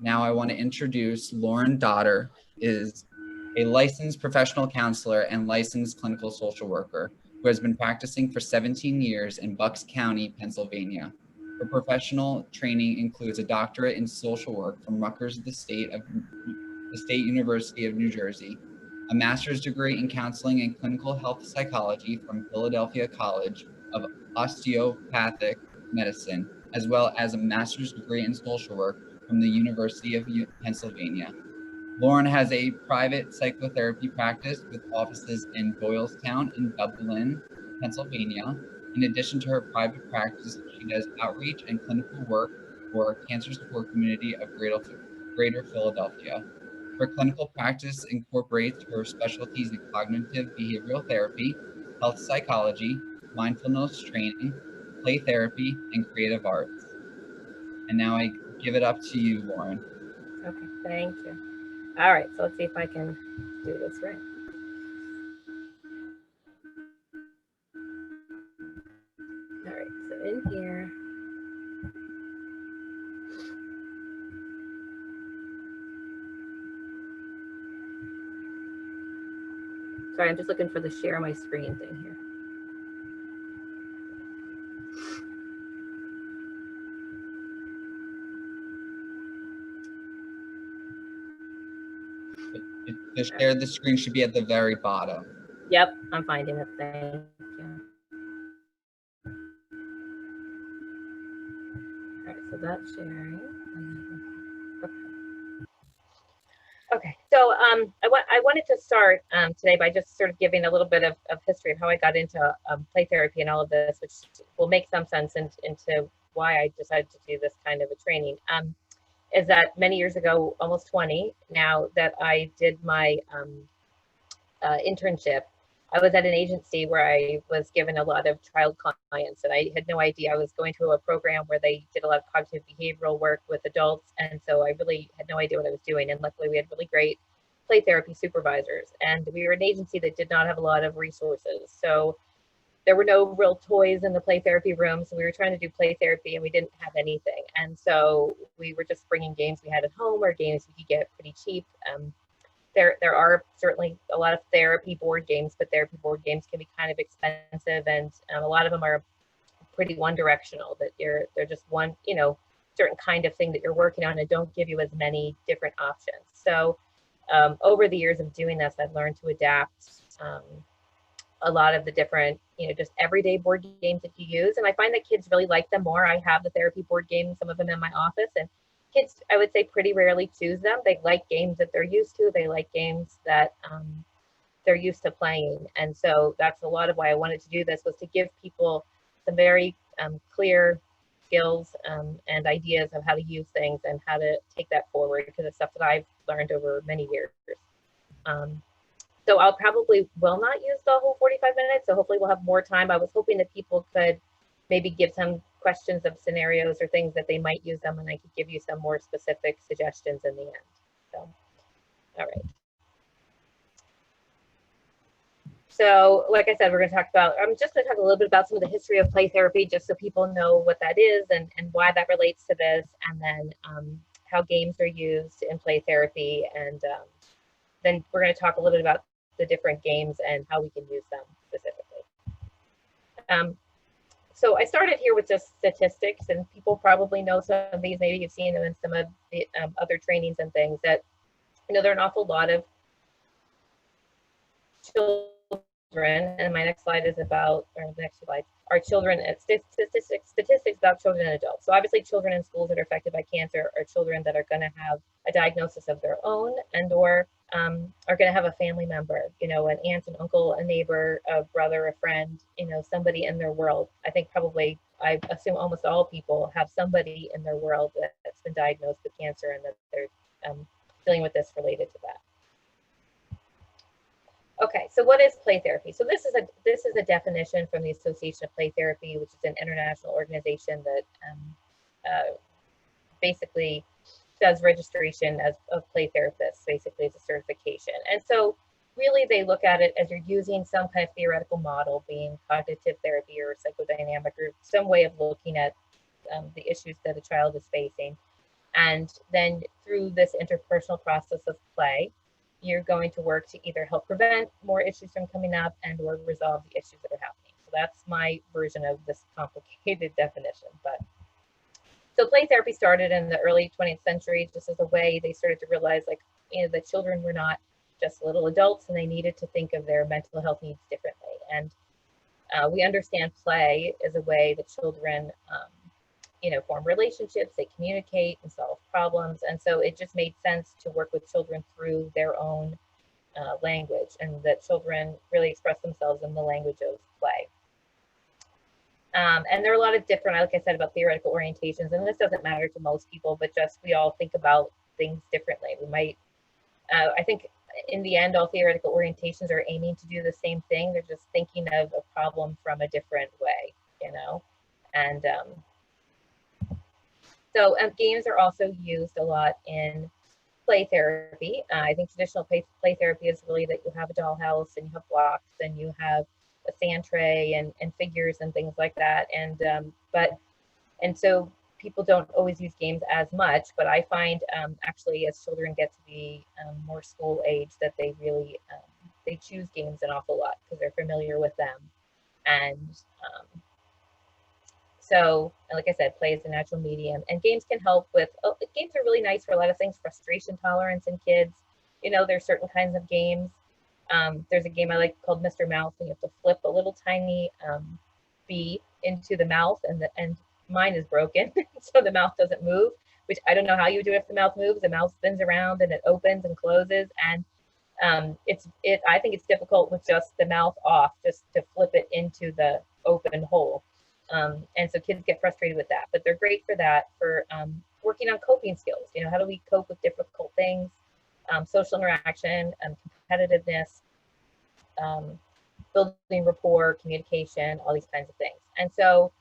Now I want to introduce Lauren Dottor, is a licensed professional counselor and licensed clinical social worker who has been practicing for 17 years in Bucks County, Pennsylvania. Her professional training includes a doctorate in social work from Rutgers, the State University of New Jersey, a master's degree in counseling and clinical health psychology from Philadelphia College of Osteopathic Medicine, as well as a master's degree in social work from the University of Pennsylvania. Lauren has a private psychotherapy practice with offices in Doylestown and Dublin, Pennsylvania. In addition to her private practice, she does outreach and clinical work for cancer support community of Greater Philadelphia. Her clinical practice incorporates her specialties in cognitive behavioral therapy, health psychology, mindfulness training, play therapy, and creative arts. And now I give it up to you, Lauren. Okay, thank you. All right, so let's see if I can do this right. All right, so in here, sorry, I'm just looking for the share my screen thing here. The share the screen should be at the very bottom. Yep, I'm finding it. Thank you. All right, so that's sharing. Okay, so I wanted to start today by just sort of giving a little bit of history of how I got into play therapy and all of this, which will make some sense into why I decided to do this kind of a training. Is that many years ago, almost 20 now, that I did my internship. I was at an agency where I was given a lot of child clients, and I had no idea. I was going to a program where they did a lot of cognitive behavioral work with adults, and so I really had no idea what I was doing. And luckily, we had really great play therapy supervisors, and we were an agency that did not have a lot of resources. So there were no real toys in the play therapy room, so we were trying to do play therapy, and we didn't have anything. And so we were just bringing games we had at home or games we could get pretty cheap. There are certainly a lot of therapy board games, but therapy board games can be kind of expensive, and a lot of them are pretty one directional, that they're just one, certain kind of thing that you're working on and don't give you as many different options. So over the years of doing this, I've learned to adapt a lot of the different, just everyday board games that you use. And I find that kids really like them more. I have the therapy board games, some of them in my office, and kids, I would say, pretty rarely choose them. They like games that they're used to. They like games that they're used to playing. And so that's a lot of why I wanted to do this, was to give people some very clear skills and ideas of how to use things and how to take that forward, because it's stuff that I've learned over many years. So I'll probably will not use the whole 45 minutes. So hopefully we'll have more time. I was hoping that people could maybe give some questions of scenarios or things that they might use them, and I could give you some more specific suggestions in the end. So, all right. So like I said, we're going to talk about, I'm just going to talk a little bit about some of the history of play therapy, just so people know what that is and why that relates to this, and then how games are used in play therapy. And then we're going to talk a little bit about the different games and how we can use them specifically. So I started here with just statistics, and people probably know some of these. Maybe you've seen them in some of the other trainings and things, that, there are an awful lot of children, and my next slide is about, or the next slide, are children, statistics about children and adults. So obviously children in schools that are affected by cancer are children that are going to have a diagnosis of their own, and or are going to have a family member, an aunt, an uncle, a neighbor, a brother, a friend, somebody in their world. I think probably, I assume almost all people have somebody in their world that's been diagnosed with cancer, and that they're dealing with this related to that. Okay, so what is play therapy? So this is a definition from the Association of Play Therapy, which is an international organization that basically does registration of play therapists, basically as a certification. And so really they look at it as you're using some kind of theoretical model, being cognitive therapy or psychodynamic, or some way of looking at the issues that a child is facing. And then through this interpersonal process of play, you're going to work to either help prevent more issues from coming up and or resolve the issues that are happening. So that's my version of this complicated definition. But so play therapy started in the early 20th century, just as a way they started to realize, like, that children were not just little adults and they needed to think of their mental health needs differently. And we understand play as a way that children, form relationships, they communicate and solve problems. And so it just made sense to work with children through their own language, and that children really express themselves in the language of play. And there are a lot of different, like I said, about theoretical orientations, and this doesn't matter to most people, but just we all think about things differently. We might, I think in the end, all theoretical orientations are aiming to do the same thing. They're just thinking of a problem from a different way, and so games are also used a lot in play therapy. I think traditional play therapy is really that you have a dollhouse and you have blocks and you have a sand tray and figures and things like that. And so people don't always use games as much, but I find actually as children get to be more school age that they really, they choose games an awful lot because they're familiar with them. And so, like I said, play is a natural medium, and games can help with, games are really nice for a lot of things, frustration tolerance in kids. There's certain kinds of games. There's a game I like called Mr. Mouth, and you have to flip a little tiny bee into the mouth, and mine is broken, so the mouth doesn't move, which I don't know how you do it if the mouth moves. The mouth spins around and it opens and closes, and I think it's difficult with just the mouth off, just to flip it into the open hole. And so kids get frustrated with that, but they're great for that, for working on coping skills. How do we cope with difficult things, social interaction, competitiveness, building rapport, communication, all these kinds of things. And so,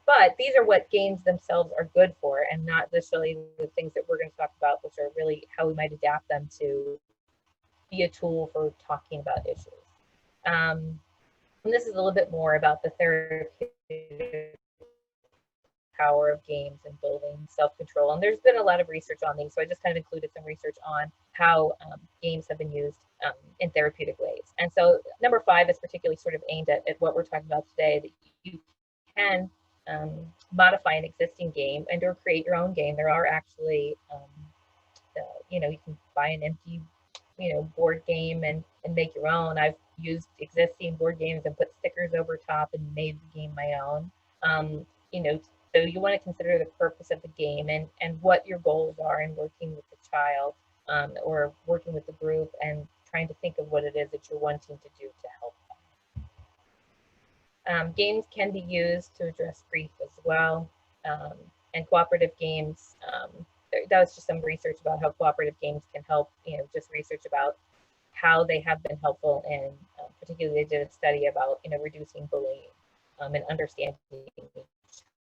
but these are what games themselves are good for, and not necessarily the things that we're going to talk about, which are really how we might adapt them to be a tool for talking about issues. And this is a little bit more about the therapeutic power of games and building self-control. And there's been a lot of research on these, so I just kind of included some research on how games have been used in therapeutic ways. And so number 5 is particularly sort of aimed at what we're talking about today, that you can modify an existing game and or create your own game. There are actually, you can buy an empty board game and make your own. I've used existing board games and put stickers over top and made the game my own. So you want to consider the purpose of the game and what your goals are in working with the child, or working with the group, and trying to think of what it is that you're wanting to do to help them. Games can be used to address grief as well, and cooperative games. That was just some research about how cooperative games can help, just research about how they have been helpful in, particularly they did a study about, reducing bullying and understanding each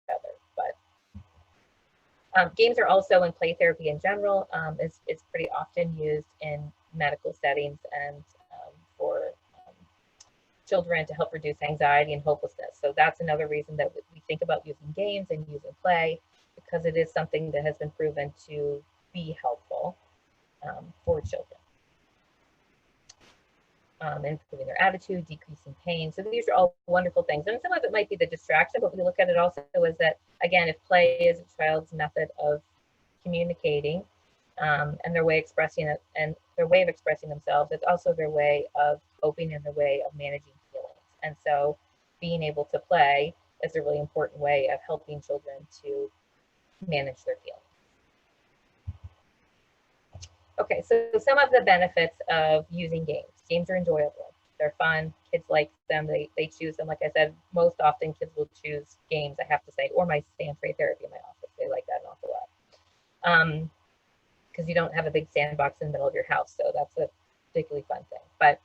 other. But games are also in play therapy in general. It's pretty often used in medical settings and for children to help reduce anxiety and hopelessness. So that's another reason that we think about using games and using play, because it is something that has been proven to be helpful for children. Improving their attitude, decreasing pain. So these are all wonderful things. And some of it might be the distraction, but we look at it also as that, again, if play is a child's method of communicating and their way expressing it, and their way of expressing themselves, it's also their way of coping and their way of managing feelings. And so being able to play is a really important way of helping children to manage their feelings. Okay, so some of the benefits of using games. Games are enjoyable. They're fun. Kids like them. They choose them. Like I said, most often kids will choose games, I have to say, or my sand tray therapy in my office. They like that an awful lot. Because you don't have a big sandbox in the middle of your house, so that's a particularly fun thing. But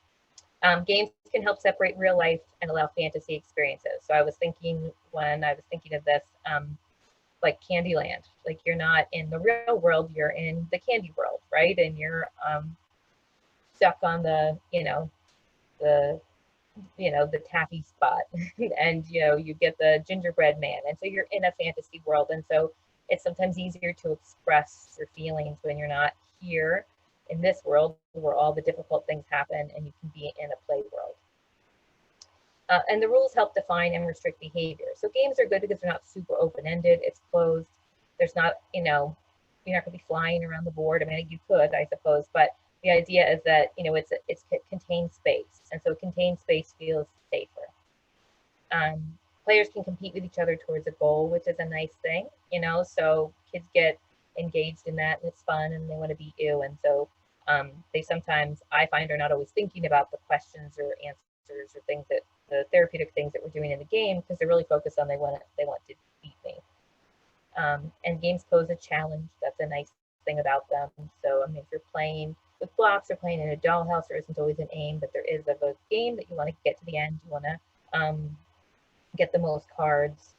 games can help separate real life and allow fantasy experiences. So I was thinking, when I was thinking of this, like Candyland, like you're not in the real world, you're in the candy world, right? And you're stuck on the taffy spot and you get the gingerbread man, and so you're in a fantasy world. And so it's sometimes easier to express your feelings when you're not here in this world where all the difficult things happen and you can be in a play world. And the rules help define and restrict behavior. So games are good because they're not super open-ended. It's closed. There's not, you know, you're not going to be flying around the board. I mean, you could, I suppose, but the idea is that, you know, it's contained space. And so contained space feels safer. Players can compete with each other towards a goal, which is a nice thing, you know, so kids get engaged in that and it's fun and they want to beat you. And so they sometimes, I find, are not always thinking about the questions or answers or things that the therapeutic things that we're doing in the game, because they're really focused on they want to beat me. And games pose a challenge. That's a nice thing about them. So I mean, if you're playing with blocks or playing in a dollhouse, there isn't always an aim, but there is a game that you want to get to the end. You want to get the most cards.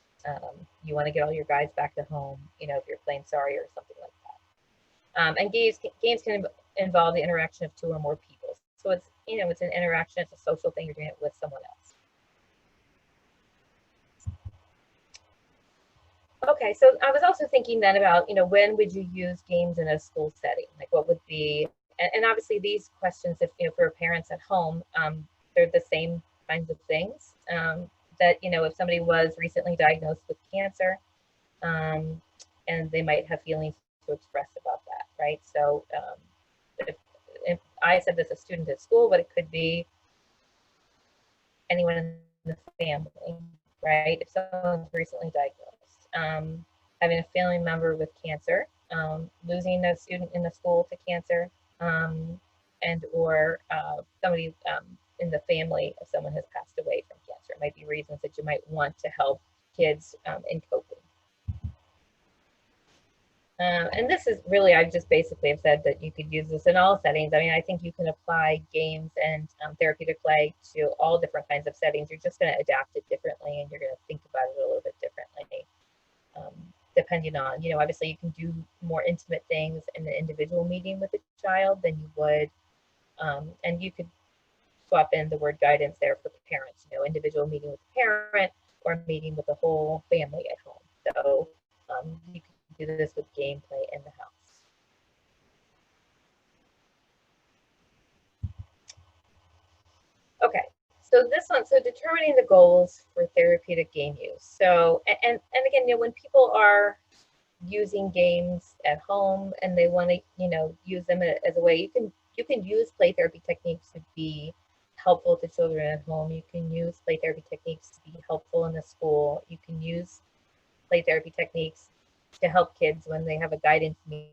You want to get all your guys back to home, you know, if you're playing Sorry or something like that. And games can involve the interaction of two or more people. So it's, you know, it's an interaction, it's a social thing, you're doing it with someone else. Okay, so I was also thinking then about, you know, when would you use games in a school setting? Like what would be, and obviously these questions, if, you know, for parents at home, they're the same kinds of things. That, you know, if somebody was recently diagnosed with cancer, and they might have feelings to express about that, right? So if I said this a student at school, but it could be anyone in the family, right? If someone's recently diagnosed, having a family member with cancer, losing a student in the school to cancer, and or somebody in the family of someone has passed away from cancer. It might be reasons that you might want to help kids in coping. And this is really, I just basically have said that you could use this in all settings. I mean, I think you can apply games and therapeutic play to all different kinds of settings. You're just going to adapt it differently and you're going to think about it a little bit differently, depending on, you know, obviously you can do more intimate things in the individual meeting with a child than you would, and you could swap in the word guidance there for parents, you know, individual meeting with a parent or meeting with the whole family at home. So you can do this with gameplay in the house. Okay, so this one, so determining the goals for therapeutic game use. So, and again, you know, when people are using games at home and they want to, you know, use them as a way, you can use play therapy techniques to be helpful to children at home. You can use play therapy techniques to be helpful in the school. You can use play therapy techniques to help kids when they have a guidance meeting.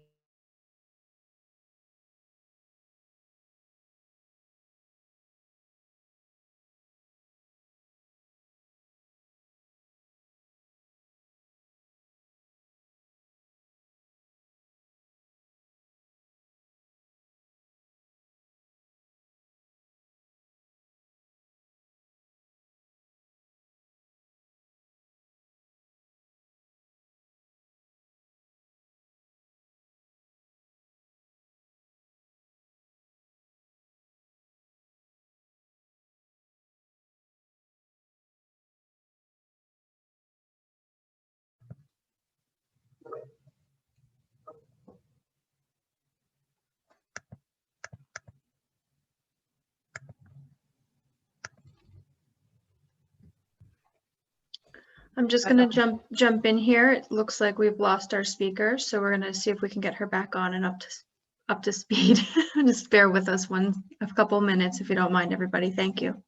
I'm just going to jump in here. It looks like we've lost our speaker, so we're going to see if we can get her back on and up to speed. Just bear with us a couple minutes if you don't mind, everybody. Thank you.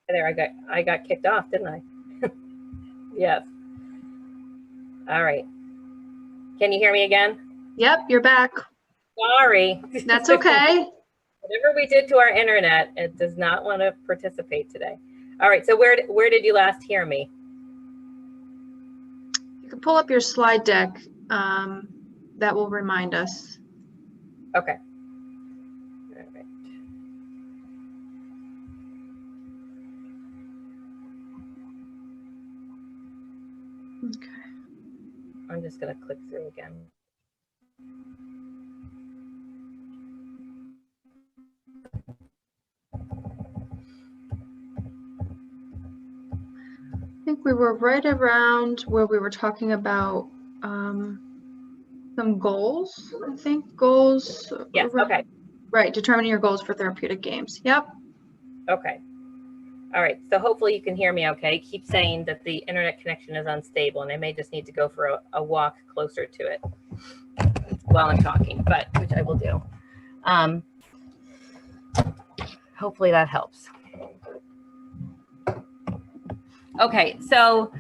There, I got kicked off, didn't I? Yes. All right. Can you hear me again? Yep, you're back. Sorry. That's okay. Whatever we did to our internet, it does not want to participate today. All right, so where did you last hear me? You can pull up your slide deck. That will remind us. Okay. All right. Okay. I'm just going to click through again. I think we were right around where we were talking about some goals, I think. Goals. Yes, okay. Right, determining your goals for therapeutic games. Yep. Okay. All right, so hopefully you can hear me okay. Keep saying that the internet connection is unstable and I may just need to go for a walk closer to it while I'm talking, but which I will do. Hopefully that helps. Okay, so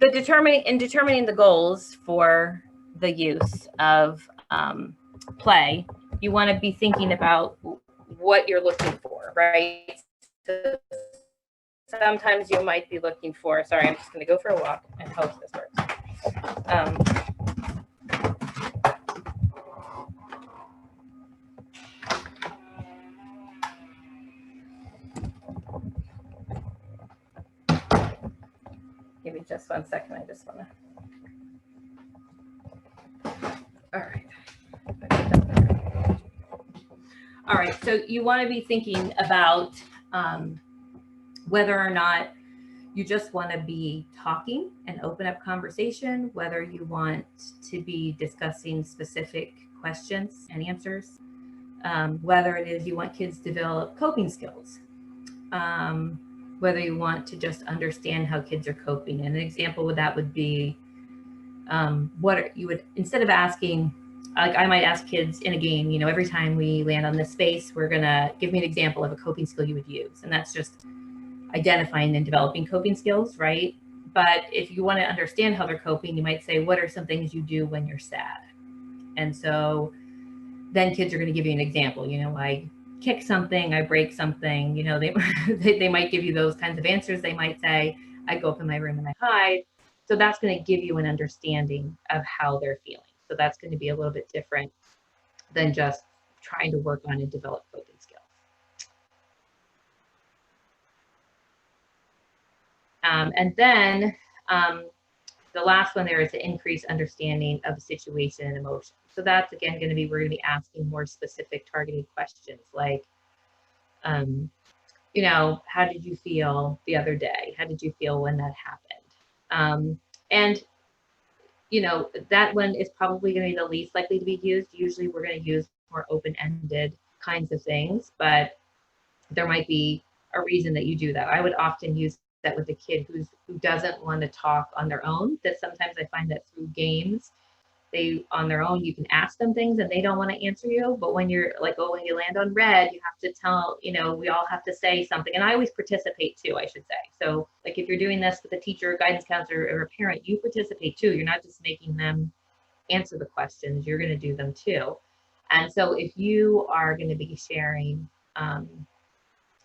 determining the goals for the use of play, you want to be thinking about what you're looking for, right? So sometimes you might be looking for, sorry, I'm just going to go for a walk and hope this works. Give me just 1 second. I just want to. All right. All right. So you want to be thinking about whether or not you just want to be talking and open up conversation, whether you want to be discussing specific questions and answers, whether it is you want kids to develop coping skills, whether you want to just understand how kids are coping. And an example with that would be instead of asking, like I might ask kids in a game, you know, every time we land on this space, we're gonna give me an example of a coping skill you would use. And that's just identifying and developing coping skills, right? But if you want to understand how they're coping, you might say, what are some things you do when you're sad? And so then kids are going to give you an example, you know, I kick something, I break something, you know, they might give you those kinds of answers. They might say, I go up in my room and I hide. So that's going to give you an understanding of how they're feeling. So that's going to be a little bit different than just trying to work on and develop coping skills. And then the last one there is to increase understanding of the situation and emotion. So that's again going to be, we're going to be asking more specific targeted questions like, you know, how did you feel the other day? How did you feel when that happened? And, you know, that one is probably going to be the least likely to be used. Usually we're going to use more open-ended kinds of things, but there might be a reason that you do that. I would often use that with a kid who doesn't want to talk on their own. That sometimes I find that through games, they on their own, you can ask them things and they don't want to answer you. But when you're like, oh, when you land on red, you have to tell, you know, we all have to say something. And I always participate too, I should say. So like if you're doing this with a teacher, guidance counselor, or a parent, you participate too. You're not just making them answer the questions, you're going to do them too. And so if you are going to be sharing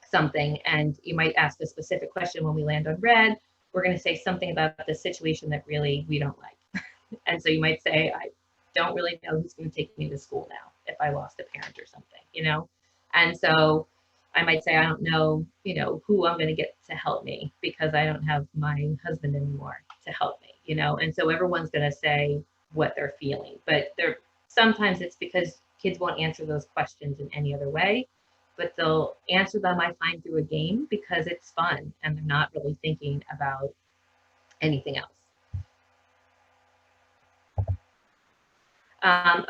something and you might ask a specific question when we land on red, we're going to say something about the situation that really we don't like. And so you might say, I don't really know who's going to take me to school now if I lost a parent or something, you know? And so I might say, I don't know, you know, who I'm going to get to help me because I don't have my husband anymore to help me, you know? And so everyone's going to say what they're feeling, but sometimes it's because kids won't answer those questions in any other way, but they'll answer them, I find, through a game because it's fun and they're not really thinking about anything else.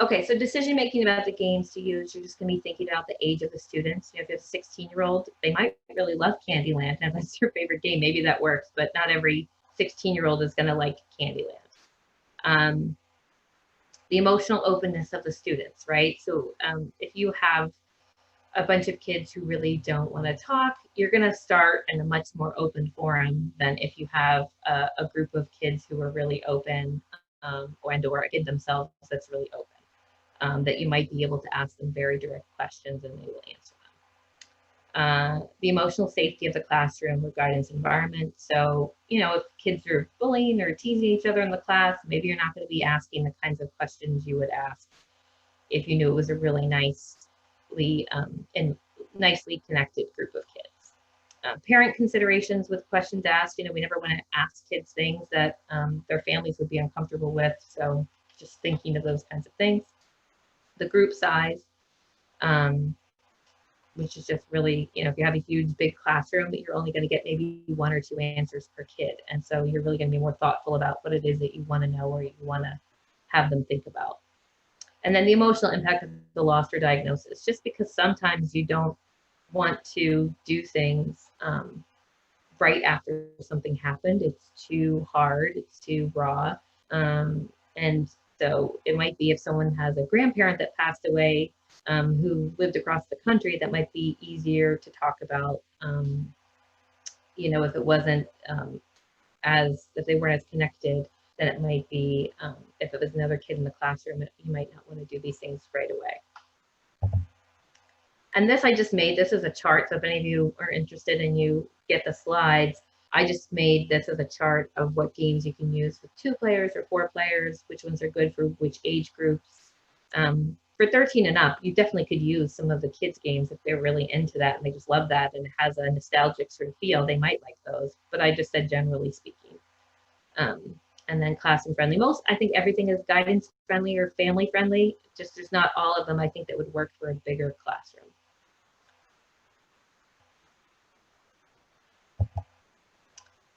Okay, so decision making about the games to use, you're just going to be thinking about the age of the students. You know, if you have a 16-year-old, they might really love Candyland, and if that's their favorite game, maybe that works, but not every 16-year-old is going to like Candyland. The emotional openness of the students, right? So if you have a bunch of kids who really don't want to talk, you're going to start in a much more open forum than if you have a group of kids who are really open or a kid themselves that's really open, that you might be able to ask them very direct questions and they will answer them. The emotional safety of the classroom or guidance environment. So, you know, if kids are bullying or teasing each other in the class, maybe you're not going to be asking the kinds of questions you would ask if you knew it was a really nicely connected group of kids. Parent considerations with questions asked, you know, we never want to ask kids things that their families would be uncomfortable with. So just thinking of those kinds of things. The group size. which is just really, if you have a huge, big classroom, you're only going to get maybe 1 or 2 answers per kid. And so you're really going to be more thoughtful about what it is that you want to know or you want to have them think about. And then the emotional impact of the loss or diagnosis, just because sometimes you don't want to do things right after something happened. It's too hard, it's too raw. And so it might be if someone has a grandparent that passed away who lived across the country, that might be easier to talk about, if it wasn't if they weren't as connected, then it might be, if it was another kid in the classroom, you might not want to do these things right away. And this I just made, this is a chart, so if any of you are interested and you get the slides, I just made this as a chart of what games you can use with 2 players or 4 players, which ones are good for which age groups. For 13 and up, you definitely could use some of the kids' games if they're really into that and they just love that and it has a nostalgic sort of feel, they might like those, but I just said generally speaking. And then classroom friendly. Most, I think everything is guidance friendly or family friendly, just there's not all of them I think that would work for a bigger classroom.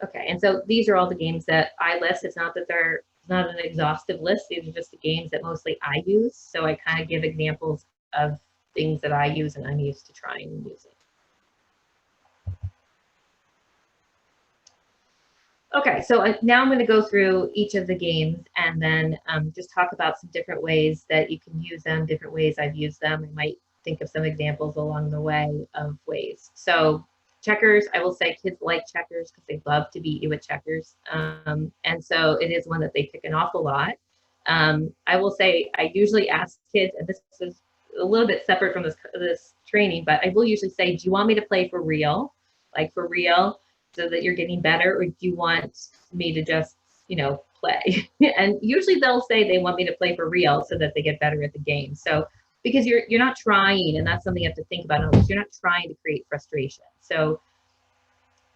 Okay, and so these are all the games that I list. It's not that it's not an exhaustive list. These are just the games that mostly I use. So I kind of give examples of things that I use and I'm used to trying using. Okay, so now I'm going to go through each of the games and then just talk about some different ways that you can use them, different ways I've used them. I might think of some examples along the way of ways. So checkers, I will say kids like checkers because they love to beat you at checkers. And so it is one that they pick an awful lot. I will say I usually ask kids, and this is a little bit separate from this training, but I will usually say, do you want me to play for real? Like for real? So that you're getting better, or do you want me to just, play? And usually they'll say they want me to play for real so that they get better at the game. So because you're not trying, and that's something you have to think about, you're not trying to create frustration. So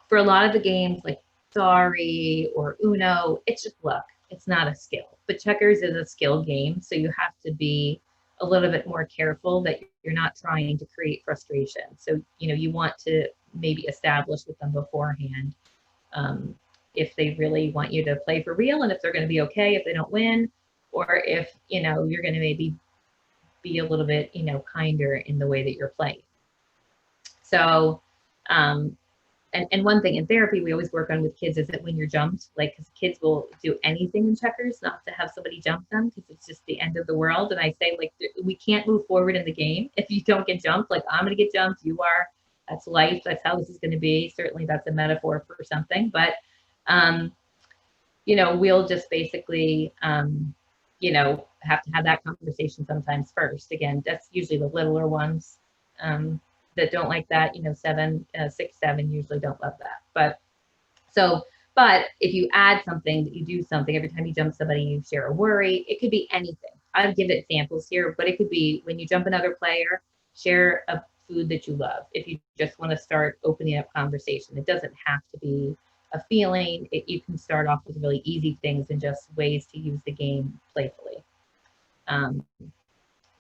for a lot of the games like Sorry or Uno, it's just luck. It's not a skill. But checkers is a skill game, so you have to be a little bit more careful that you're not trying to create frustration. So, you want to maybe establish with them beforehand if they really want you to play for real and if they're going to be okay if they don't win, or if, you're going to maybe be a little bit, kinder in the way that you're playing. So, and one thing in therapy we always work on with kids is that when you're jumped, like, because kids will do anything in checkers not to have somebody jump them because it's just the end of the world. And I say, like, we can't move forward in the game if you don't get jumped. Like, I'm going to get jumped, you are. That's life. That's how this is going to be. Certainly that's a metaphor for something. But, we'll just basically, have to have that conversation sometimes first. Again, that's usually the littler ones. That don't like that, 6, 7 usually don't love that. But if you add something, that you do something, every time you jump somebody, you share a worry. It could be anything. I'll give examples here, but it could be when you jump another player, share a food that you love. If you just want to start opening up conversation, it doesn't have to be a feeling. You can start off with really easy things and just ways to use the game playfully.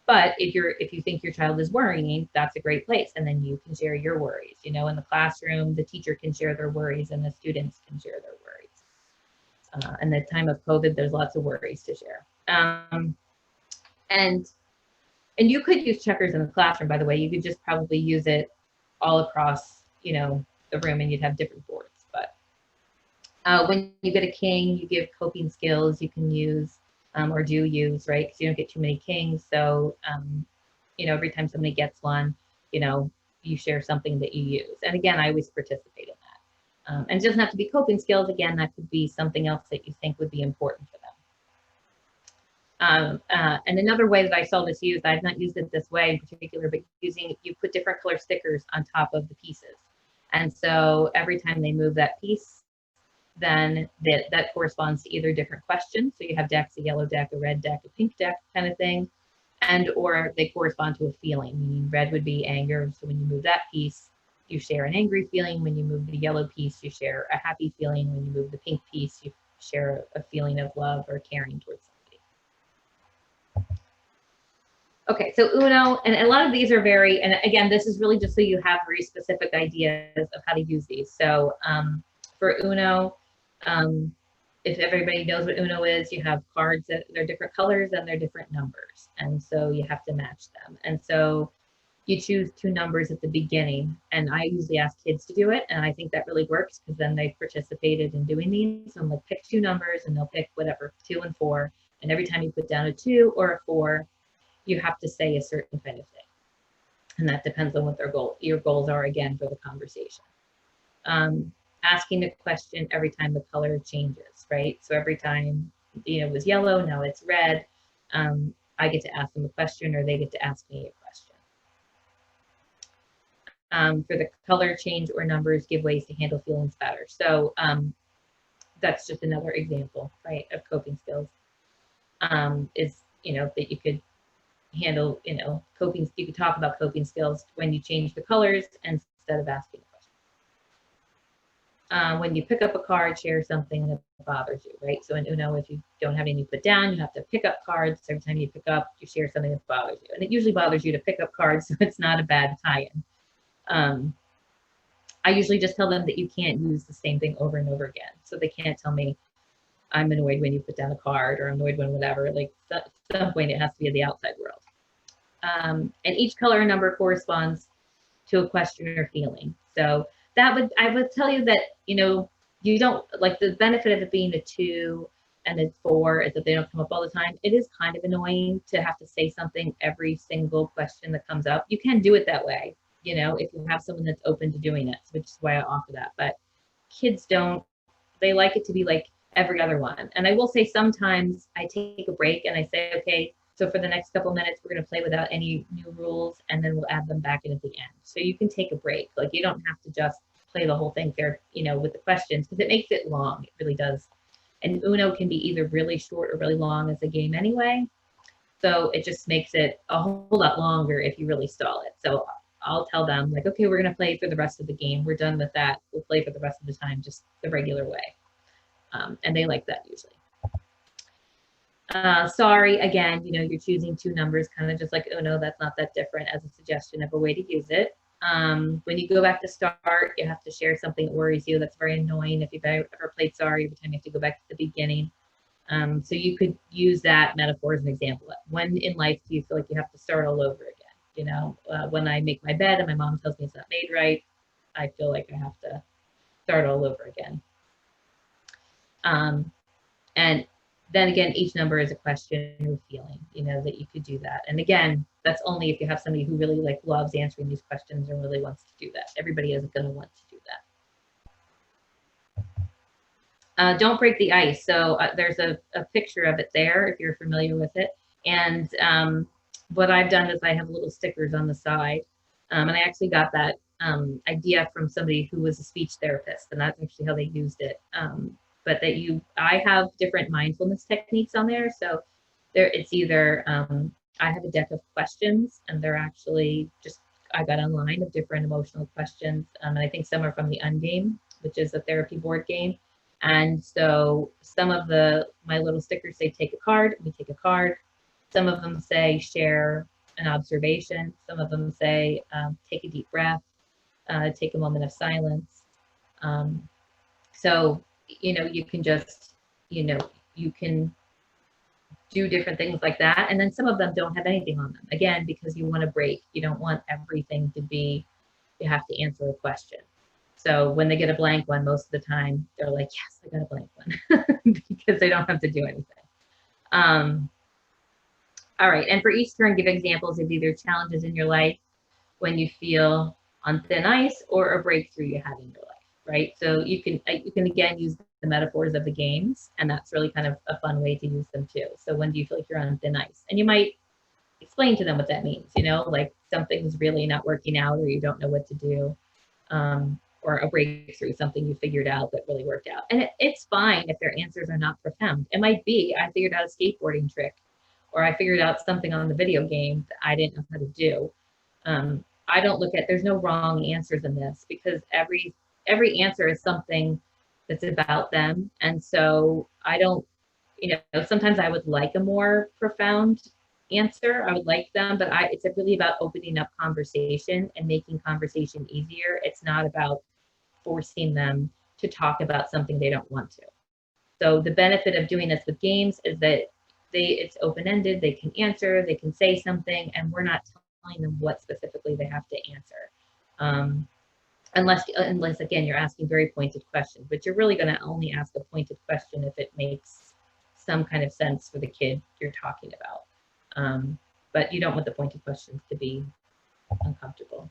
But if you think your child is worrying, that's a great place. And then you can share your worries. In the classroom, the teacher can share their worries and the students can share their worries. In the time of COVID, there's lots of worries to share. And you could use checkers in the classroom, by the way. You could just probably use it all across, the room, and you'd have different boards. But when you get a king, you give coping skills you can use. Or do use, right? Because you don't get too many kings. So, every time somebody gets one, you share something that you use. And again, I always participate in that. And it doesn't have to be coping skills. Again, that could be something else that you think would be important for them. And another way that I saw this used, I've not used it this way in particular, but you put different color stickers on top of the pieces. And so every time they move that piece, then that corresponds to either different questions. So you have decks, a yellow deck, a red deck, a pink deck kind of thing. And or they correspond to a feeling, meaning red would be anger. So when you move that piece, you share an angry feeling. When you move the yellow piece, you share a happy feeling. When you move the pink piece, you share a feeling of love or caring towards somebody. Okay, so Uno, and a lot of these are very, and again, this is really just so you have very specific ideas of how to use these. So for Uno, if everybody knows what Uno is, you have cards that they're different colors and they're different numbers. And so you have to match them. And so you choose 2 numbers at the beginning. And I usually ask kids to do it. And I think that really works because then they participated in doing these. So I'm like, pick 2 numbers and they'll pick whatever, 2 and 4. And every time you put down a 2 or a 4, you have to say a certain kind of thing. And that depends on what your goals are, again, for the conversation. Asking a question every time the color changes, right? So every time, it was yellow, now it's red. I get to ask them a question or they get to ask me a question. For the color change or numbers, give ways to handle feelings better. So that's just another example, right, of coping skills. Is, that you could handle, coping, you could talk about coping skills when you change the colors instead of asking a question. When you pick up a card, share something that bothers you, right? So in Uno, if you don't have anything to put down, you have to pick up cards. Every time you pick up, you share something that bothers you. And it usually bothers you to pick up cards, so it's not a bad tie-in. I usually just tell them that you can't use the same thing over and over again. So they can't tell me, I'm annoyed when you put down a card, or I'm annoyed when whatever. Like at some point, it has to be in the outside world. And each color and number corresponds to a question or feeling. So I would tell you that, you don't, like, the benefit of it being a 2 and a 4 is that they don't come up all the time. It is kind of annoying to have to say something every single question that comes up. You can do it that way, if you have someone that's open to doing it, which is why I offer that. But kids don't, they like it to be like every other one. And I will say sometimes I take a break and I say, okay, so for the next couple minutes, we're going to play without any new rules, and then we'll add them back in at the end. So you can take a break. Like, you don't have to just play the whole thing there, with the questions, because it makes it long. It really does. And Uno can be either really short or really long as a game anyway. So it just makes it a whole lot longer if you really stall it. So I'll tell them, like, okay, we're going to play for the rest of the game. We're done with that. We'll play for the rest of the time, just the regular way. And they like that usually. Sorry, again, you're choosing 2 numbers, kind of just like Uno. That's not that different as a suggestion of a way to use it. When you go back to start, you have to share something that worries you. That's very annoying if you've ever played sorry, every time you have to go back to the beginning. So you could use that metaphor as an example. When in life do you feel like you have to start all over again? When I make my bed and my mom tells me it's not made right, I feel like I have to start all over again. And then again, each number is a question or feeling, that you could do that. And again, that's only if you have somebody who really loves answering these questions and really wants to do that. Everybody isn't going to want to do that. Don't break the ice. So there's a picture of it there if you're familiar with it. And what I've done is I have little stickers on the side. And I actually got that idea from somebody who was a speech therapist, and that's actually how they used it. But I have different mindfulness techniques on there. So it's either, I have a deck of questions, and they're actually I got online of different emotional questions. And I think some are from the Ungame, which is a therapy board game. And so some of my little stickers say, take a card, we take a card. Some of them say, share an observation. Some of them say, take a deep breath, take a moment of silence. So, you can just, you can do different things like that. And then some of them don't have anything on them. Again, because you want to break. You don't want everything to be, you have to answer a question. So when they get a blank one, most of the time, they're like, yes, I got a blank one, because they don't have to do anything. All right, and for each turn, give examples of either challenges in your life when you feel on thin ice, or a breakthrough you had in your life, right? So you can again use the metaphors of the games, and that's really kind of a fun way to use them too. So when do you feel like you're on thin ice? And you might explain to them what that means, like something's really not working out, or you don't know what to do, or a breakthrough, something you figured out that really worked out. And it's fine if their answers are not profound. It might be, I figured out a skateboarding trick, or I figured out something on the video game that I didn't know how to do. I don't look at, there's no wrong answers in this, because every answer is something that's about them. And so I don't, sometimes I would like a more profound answer. I would like them, but it's really about opening up conversation and making conversation easier. It's not about forcing them to talk about something they don't want to. So the benefit of doing this with games is that it's open-ended, they can answer, they can say something, and we're not telling them what specifically they have to answer. Unless again, you're asking very pointed questions, but you're really going to only ask a pointed question if it makes some kind of sense for the kid you're talking about. But you don't want the pointed questions to be uncomfortable.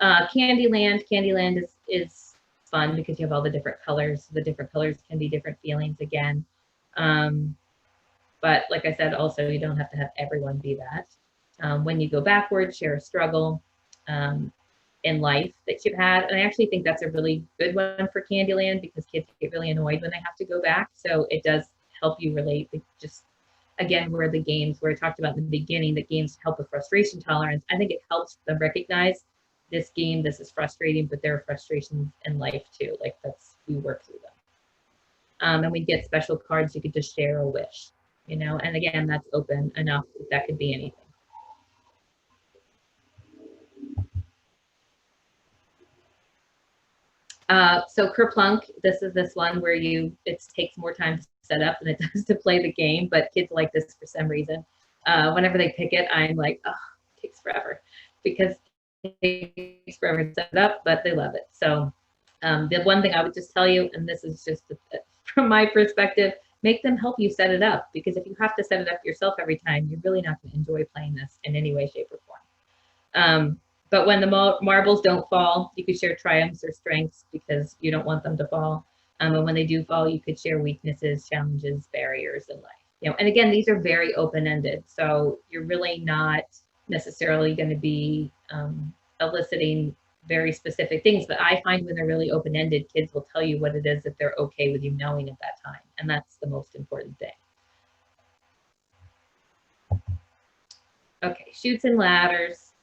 Candyland is fun because you have all the different colors. The different colors can be different feelings again. But like I said, also, you don't have to have everyone be that. When you go backwards, share a struggle in life that you've had. And I actually think that's a really good one for Candyland because kids get really annoyed when they have to go back. So it does help you relate. Just again, where the games, where I talked about in the beginning, that games help with frustration tolerance. I think it helps them recognize this game, this is frustrating, but there are frustrations in life too. Like we work through them. And we get special cards, you could just share a wish, and again, that's open enough that could be anything. So Kerplunk, this is this one where it takes more time to set up than it does to play the game, but kids like this for some reason. Whenever they pick it, I'm like, oh, it takes forever because it takes forever to set it up, but they love it. So the one thing I would just tell you, and this is just from my perspective, make them help you set it up, because if you have to set it up yourself every time, you're really not going to enjoy playing this in any way, shape, or form. But when the marbles don't fall, you could share triumphs or strengths because you don't want them to fall. And when they do fall, you could share weaknesses, challenges, barriers in life. And again, these are very open-ended. So you're really not necessarily going to be eliciting very specific things. But I find when they're really open-ended, kids will tell you what it is that they're okay with you knowing at that time. And that's the most important thing. Okay, chutes and ladders.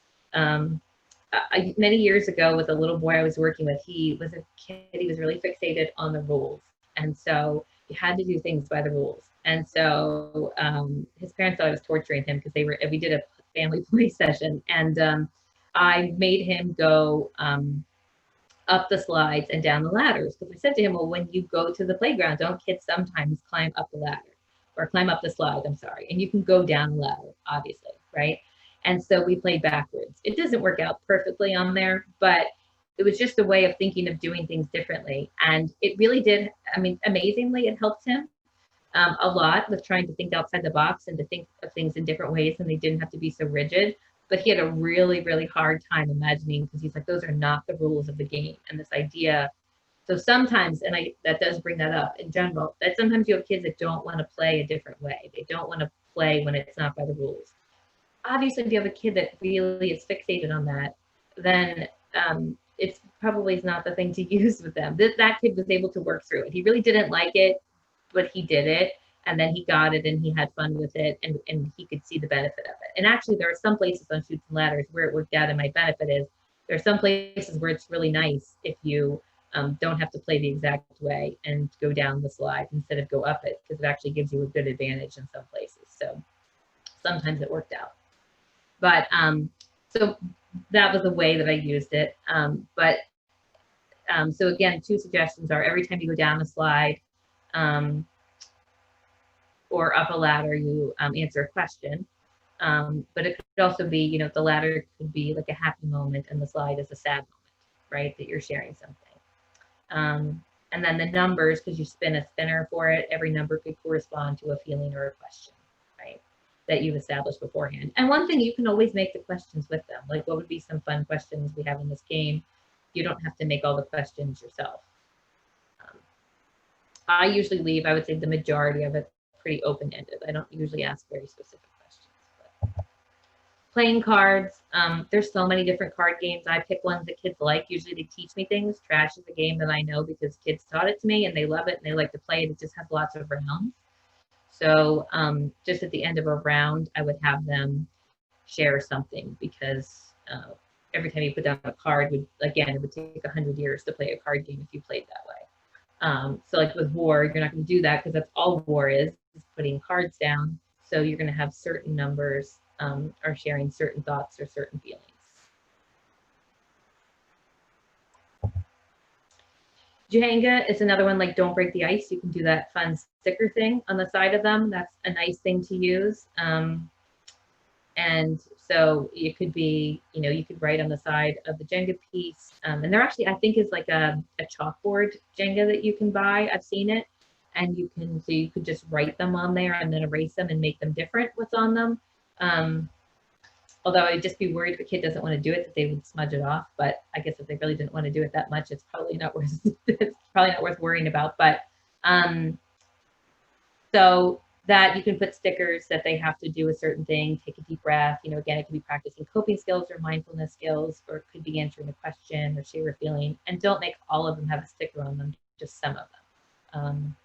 Many years ago with a little boy I was working with, he was a kid, he was really fixated on the rules. And so you had to do things by the rules. And so his parents thought I was torturing him because we did a family play session, and I made him go up the slides and down the ladders. Because I said to him, well, when you go to the playground, don't kids sometimes climb up the ladder or climb up the slide, I'm sorry, and you can go down the ladder, obviously, right? And so we played backwards. It doesn't work out perfectly on there, but it was just a way of thinking of doing things differently. And it really did, amazingly, it helped him a lot with trying to think outside the box and to think of things in different ways, and they didn't have to be so rigid. But he had a really, really hard time imagining, because he's like, those are not the rules of the game. And this idea, so sometimes, and that does bring that up in general, that sometimes you have kids that don't want to play a different way. They don't want to play when it's not by the rules. Obviously, if you have a kid that really is fixated on that, then it's probably not the thing to use with them. That kid was able to work through it. He really didn't like it, but he did it, and then he got it, and he had fun with it, and he could see the benefit of it. And actually, there are some places on chutes and ladders where it worked out, and my benefit is there are some places where it's really nice if you don't have to play the exact way and go down the slide instead of go up it, because it actually gives you a good advantage in some places. So sometimes it worked out. But so that was the way that I used it. So again, 2 suggestions are every time you go down a slide or up a ladder, you answer a question. But it could also be, the ladder could be like a happy moment and the slide is a sad moment, right? That you're sharing something. And then the numbers, because you spin a spinner for it, every number could correspond to a feeling or a question, right? That you've established beforehand. And one thing, you can always make the questions with them. Like, what would be some fun questions we have in this game? You don't have to make all the questions yourself. I usually leave, I would say the majority of it pretty open-ended. I don't usually ask very specific questions. But playing cards, there's so many different card games. I pick ones that kids like. Usually they teach me things. Trash is a game that I know because kids taught it to me and they love it and they like to play it. It just has lots of rounds. So just at the end of a round, I would have them share something, because every time you put down a card, it would take 100 years to play a card game if you played that way. So like with war, you're not going to do that because that's all war is putting cards down. So you're going to have certain numbers are sharing certain thoughts or certain feelings. Jenga is another one, like don't break the ice. You can do that fun sticker thing on the side of them. That's a nice thing to use. And so it could be, you know, you could write on the side of the Jenga piece. And there actually, I think, is like a chalkboard Jenga that you can buy. I've seen it. And you can, so you could just write them on there and then erase them and make them different, what's on them. Although I'd just be worried if a kid doesn't want to do it, that they would smudge it off. But I guess if they really didn't want to do it that much, it's probably not worth, it's probably not worth worrying about. But so that you can put stickers that they have to do a certain thing, take a deep breath. You know, again, it could be practicing coping skills or mindfulness skills, or it could be answering a question or share a feeling. And don't make all of them have a sticker on them, just some of them.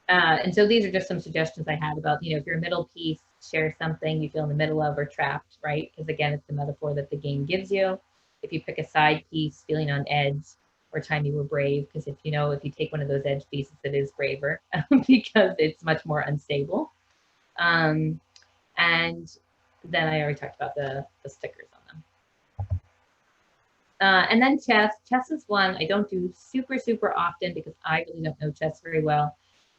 And so these are just some suggestions I had about, you know, if you're a middle piece, share something you feel in the middle of or trapped, right? Because again, it's the metaphor that the game gives you. If you pick a side piece, feeling on edge, or time you were brave, because if you know, if you take one of those edge pieces, it is braver because it's much more unstable. And then I already talked about the stickers on them. And then chess. Chess is one I don't do super often because I really don't know chess very well.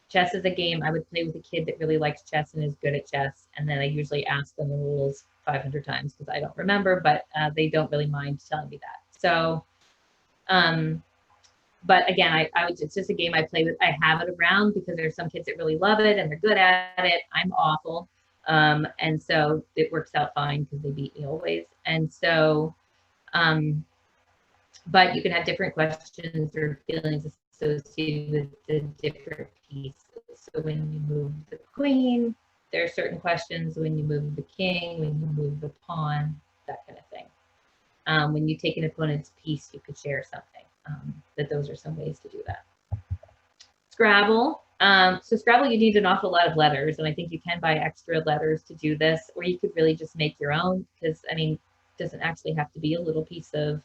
Chess is a game I would play with a kid that really likes chess and is good at chess. And then I usually ask them the rules 500 times because I don't remember, but they don't really mind telling me that. So, but again, it's just a game I play with. I have it around because there's some kids that really love it and they're good at it. I'm awful. And so it works out fine because they beat me always. And so, but you can have different questions or feelings associated with the different pieces. So when you move the queen, there are certain questions. When you move the king, when you move the pawn, that kind of thing. When you take an opponent's piece, you could share something. That those are some ways to do that. Scrabble. So Scrabble, you need an awful lot of letters, and I think you can buy extra letters to do this, or you could really just make your own, because I mean, it doesn't actually have to be a little piece of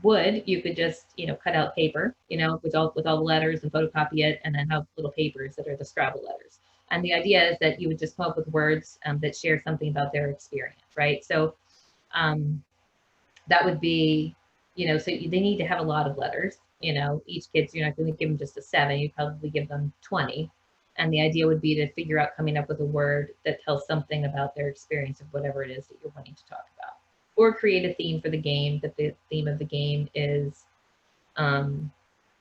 wood. You could just, you know, cut out paper, you know, with all the letters and photocopy it, and then have little papers that are the Scrabble letters. And the idea is that you would just come up with words that share something about their experience, right? So that would be, you know, so they need to have a lot of letters. You know, each kid's, you're not going to give them just a 7, you probably give them 20. And the idea would be to figure out coming up with a word that tells something about their experience of whatever it is that you're wanting to talk about. Or create a theme for the game, that the theme of the game is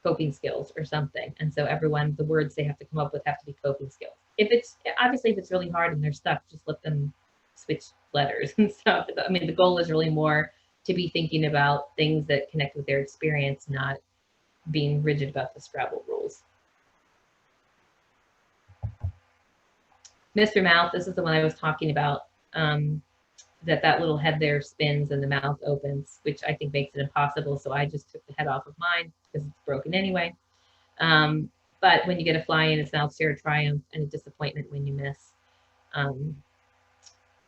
coping skills or something. And so everyone, the words they have to come up with have to be coping skills. If it's really hard and they're stuck, just let them switch letters and stuff. I mean, the goal is really more to be thinking about things that connect with their experience, not being rigid about the Scrabble rules. Mr. Mouth, this is the one I was talking about, that little head there spins and the mouth opens, which I think makes it impossible. So I just took the head off of mine because it's broken anyway. But when you get a fly in its mouth, share a triumph and a disappointment when you miss. And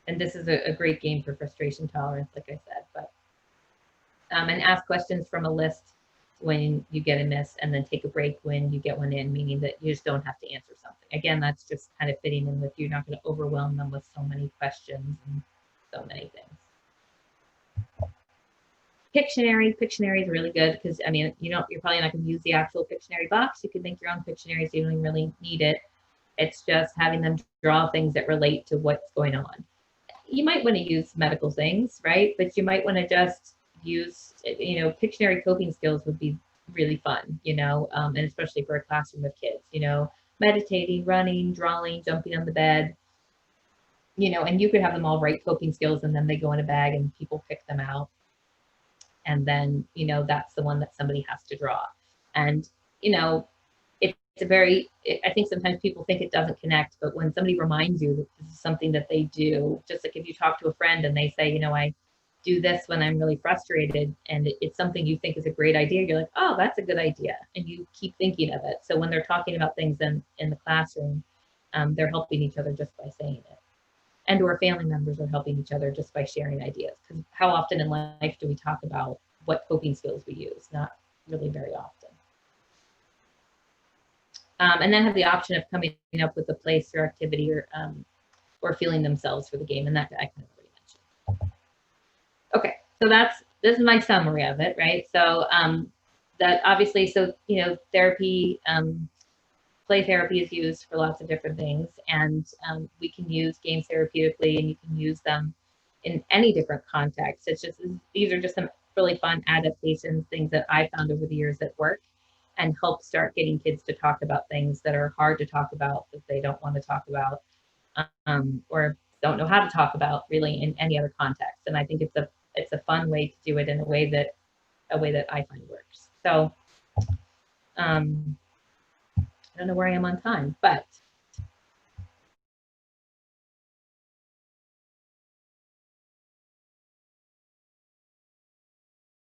this is a great game for frustration tolerance, like I said. But and ask questions from a list when you get a miss, and then take a break when you get one in, meaning that you just don't have to answer something. Again, that's just kind of fitting in with, you're not going to overwhelm them with so many questions and so many things. Pictionary. Pictionary is really good because, I mean, you're probably not going to use the actual Pictionary box. You can make your own Pictionary, so you don't even really need it. It's just having them draw things that relate to what's going on. You might want to use medical things, right? But you might want to just use, you know, Pictionary coping skills would be really fun, you know, and especially for a classroom of kids, you know, meditating, running, drawing, jumping on the bed, you know, and you could have them all write coping skills, and then they go in a bag and people pick them out. And then, you know, that's the one that somebody has to draw. And, you know, I think sometimes people think it doesn't connect, but when somebody reminds you that this is something that they do, just like if you talk to a friend and they say, you know, I do this when I'm really frustrated, and it's something you think is a great idea, you're like, oh, that's a good idea. And you keep thinking of it. So when they're talking about things in the classroom, they're helping each other just by saying it. And or family members are helping each other just by sharing ideas. Because how often in life do we talk about what coping skills we use? Not really very often. and then have the option of coming up with a place or activity or feeling themselves for the game, and that I kind of already mentioned. Okay, so this is my summary of it, right? So that obviously, so therapy, play therapy is used for lots of different things, and we can use games therapeutically, and you can use them in any different context. It's just, these are just some really fun adaptations, things that I found over the years that work and help start getting kids to talk about things that are hard to talk about, that they don't want to talk about, or don't know how to talk about really in any other context. And I think it's a fun way to do it in a way that I find works. So I don't know where I am on time, but